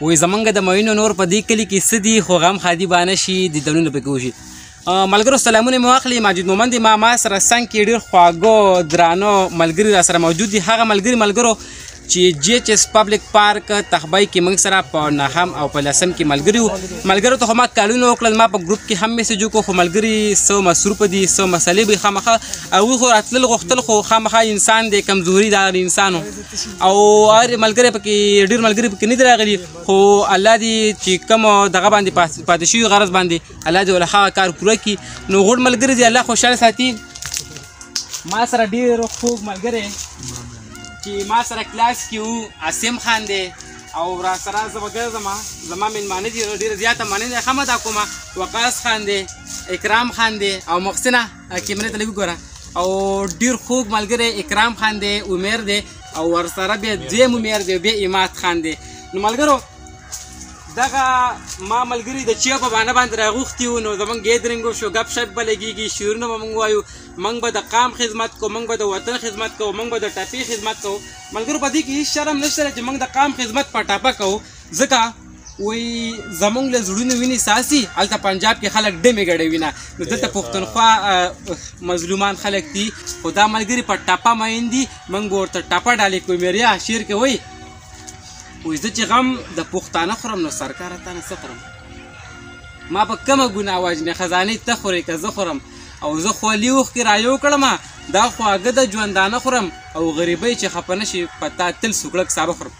وایي زمونږ د مینو نور په دې کلي کې څه دي خو غم خادي بانه شي د دنونه پکې وشي. ملګرو سلامونه مې واخلي. ماجد مومند ما سره څنګ کې ډېر خواږه درانه ملګري را سره موجود دي. هغه ملګرو چې جی ایچ ایس پبلک پارک تخبای کې موږ سره په نهم او په لسم کې ملګري وو. ملګرو ته خو ما کالونه وکړل، ما په ګروپ کې هم میسج وکړو، خو ملګري څه مصروفه دي، څه مسلې به خامخا هغوی خو راتلل غوښتل، خو خامخا انسان دی، کمزوري د انسان او هر ملګری پکې ډېر ملګري پکې نه دي راغلي، خو الله دې چې کوم دغه باندې پاتې شوي غرض باندې الله دې ول هغه کار پوره کړي. نو غوړ ملګري دې الله خوشحاله ساتي. ما سره ډېر خوږ ملګری چې ما سره کلاس کې وو عاصم خان دی او را سره زه به ګرځم، زما مېلمانه دي ډېره زیاته مننه ښه ادا کوم. وقاص خان دی، اکرام خان دی او محسنه کیمرې ته لږ وګوره، او ډېر خوږ ملګری اکرام خان دی، عمر دی او ورسره بیا دویم عمر دی، بیا اماد خان دی. نو ملګرو دغه ما ملګري د چیو په بانه باندې راغوښتي وو، نو زمونږ ګیدرینګ وشو، ګپ شپ به لګېږي، شعرونه به مونږ وایو، مونږ به د قام خدمت کوو، مونږ به د وطن خدمت کوو، مونږ به د ټپې خدمت کوو. ملګرو په دې کې هېڅ شرم نشته چې مونږ د قام خدمت په ټاپه کوو، ځکه وایي زمونږ له زړونو وینې ساسي. هلته پنجاب کې خلک ډمې ګډوي نه، نو دلته پښتونخوا مظلومان خلک دي، خو دا ملګري په ټاپه مین دي، مونږ به ورته ټاپه ډالې کوو. میریا شعر کې وایي زه چې غم د پښتانه خورم نو سرکاره تا نه څه خورم، ما په کومه ګناه وژنې خزانې ته خورې که زه خورم، او زه خولي اوښکې رایو کړم دا خواږه د ژوندانه خورم، او غریبۍ چې خفه نه شي په تا تل سوکړک سابه خورم.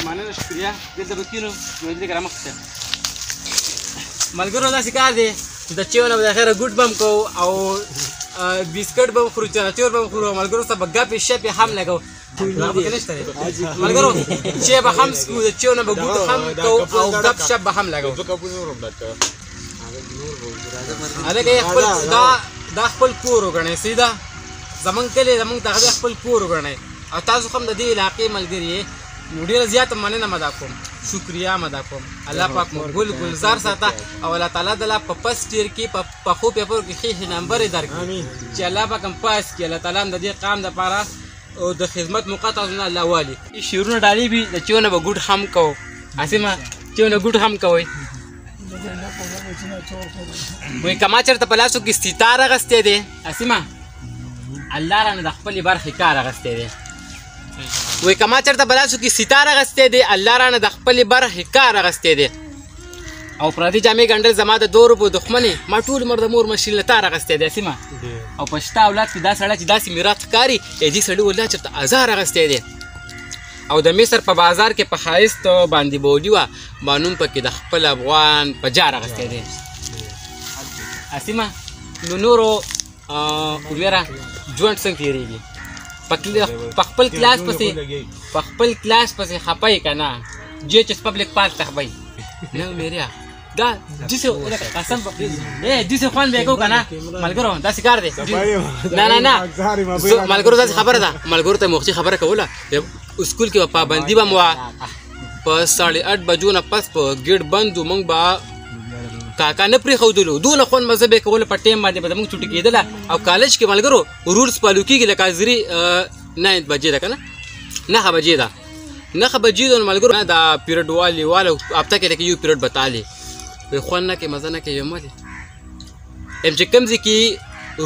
مننه شکریه. دلته به کینو نو دلته را مخته ملګرو داسې کار دی چې د چیو نه به د خیره ګوډ به هم کوو او بسکټ به هم خورو، چناچور به هم خورو، ملګرو سره به ګپې شپې هم لګو. ملګرو چې به هم څکو، د چیو نه به ګوډ هم کوو او ګپ شپ به هم لګو. هلکه دا خپل کور وګڼئ، سیده زمونږ کلی زمونږ دغه خپل کور وګڼئ، او تاسو هم د دې علاقې ملګري یې، نو ډېره زیاته مننه مدا کوم، شکریه مدا کوم. الله پاک مو ګل ګلزار ساته او الله تعالی دله په فسټ ایئر کې په پخو پیپر کې ښې نمبر یې درکړي چې الله پاک هم پاس کړي. الله تعالی هم د دې قام دپاره او د خدمت موقع تاسو نه الله والي. شعرونه ډالې وي د چیونه به ګوډ هم کوو، عاصمه چیونه ګوډ هم کوئ. وایي که ما چېرته په لاسو کې ستار اخیستی دی عاصمه، الله رانه د خپلې برخې کار اخیستی دی. وایي که ما چېرته په لاسو کې ستار اخیستی دی، الله رانه د خپلې برخې کار اخیستی دی، او پردي جامې ګنډل زما د 2 روپو دښمنې، ما ټول عمر د مور مشین له تار اخیستی دی عاصمه. او په شته اولاد کې دا سړی چې داسې میراث ښکاري دې سړي والله چېرته ازار اخیستی دی. او د مصر په بازار کې په ښایست باندې بولي وه بانون پکې د خپل افغان په جار اخیستی دی عاصمه. نو نورو عمره ژوند څنګه تېرېږي؟ په خپل کلاس پسې خپه یې که نه؟ جی ایچ ایس پبلک پارک تخبی نه میریا دا داسې قسم داسې خوند به یې کوو که نه ملګرو؟ داسې کار دی نه ملګرو داسې خبره ده. ملګرو ته مختي خبره کوله اسکول کې به پابندي به مو په 8:30 بجو نه پس په ګیټ بند و، موږ به کاکا نه پرېښودلو، دونه خوند مزه به یې کوله، په ټایم باندې به زموږ چوټي کېدله. او کالج کې ملګرو رولز فالو کېږي، لکه حاضري 9 بجې ده که نه 9 بجې ده 9 بجې ده. نو ملګرو دا پیریډ والي والا هفته کې لکه یو پیریډ به تالي وایي خوند نه کوي مزه نه کوي. ولې یم چې کوم ځای کې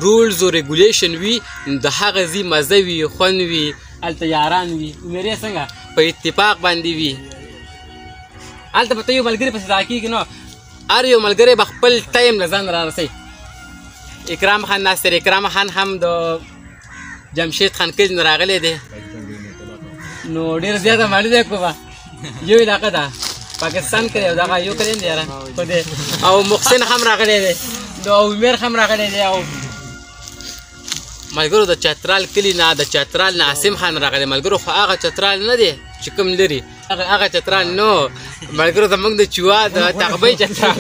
رولز او ریګولیشن وي د هغه ځای مزه وي، خوند وي، هلته یاران وي، عمرې څنګه په اتفاق باندې وي. هلته به ته یو ملګري پسې دا کېږي نو هر یو ملګری به خپل ټایم له ځان را رسوي. اکرام خان ناصر اکرام خان هم د جمشید خان کلي نه راغلی دی، نو ډېره زیاته مالي دی کومه یو علاقه ده پاکستان کې او دغه یو کلي دی یاره او محسن هم راغلی دی، او عمر هم راغلی دی. او ملګرو د چترال کلي نه د چترال نه عاصم خان راغلی. ملګرو خو هغه چترال نه دی چې کوم لري، هغه چترال نو ملګرو زموږ د چوا د تغبۍ چترال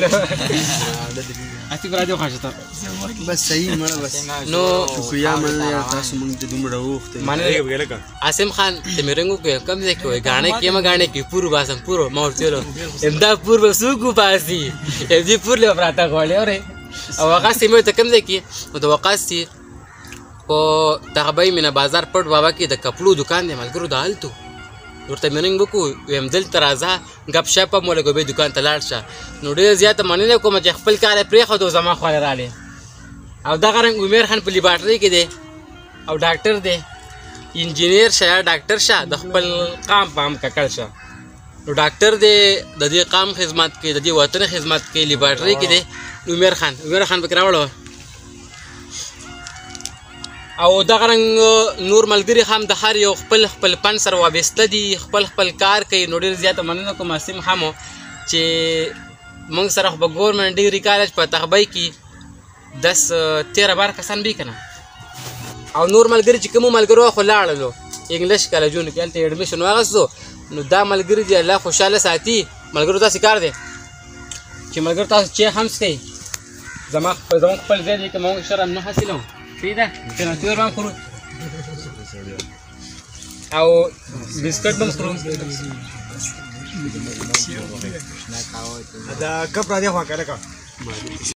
اتی برادو خاصه بس صحیح مړه بس نو شکریہ مننه یار تاسو موږ ته دومره وخت مننه. عاصم خان تمیرنګو کې کم ځای کې غاڼه کې ما غاڼه کې پورو باسم پورو ما ورته امدا پورو سوکو پاسي دې پور له پراته غوړې اورې او هغه سیمه ته کم ځای کې او د وقاستي په تغبۍ مینه بازار پټ بابا کې د کپلو دکان دی ملګرو د حالتو ورته مې رنګ وکړو ویم دلته راځه ګپ شپ هم ولګو بیا دوکان ته لاړ شه نو ډېره زیاته مننه کوم چې خپل کار یې پرېښود او زما خواله راغلی او دغه رنګ عمیر خان په لیبارټرۍ کې دی او ډاکټر دی انجینیر شه یا ډاکټر شه د خپل قام په هم ککړ شه نو ډاکټر دی د دې قام خدمت کوي د دې وطن خدمت کوي لیبارټرۍ کې دی عمیر خان پکې راوړو او دغه رنګ نور ملګري هم د هر یو خپل خپل فن سره وابسته دي خپل خپل کار کوي نو ډېر زیاته مننه کوم اسیم هم چې موږ سره خو په ګورنمنټ ډګري کالج په تغبۍ کې 10-13 کسان بي که نه او نور ملګري چې کومو ملګرو خو لاړلو انګلیش کالجونو کې هلته ایډمیشن واخیستو نو دا ملګري دي الله خوشحاله ساتي ملګرو داسې کار دی چې ملګرو تاسو چې هم څښئ زموږ خپل ځای دی که موږ شرم نه حاصلوم صحیح ده چناتور به هم خورو او بسکټ به هم خورو دا کپ را دی خوا که لکه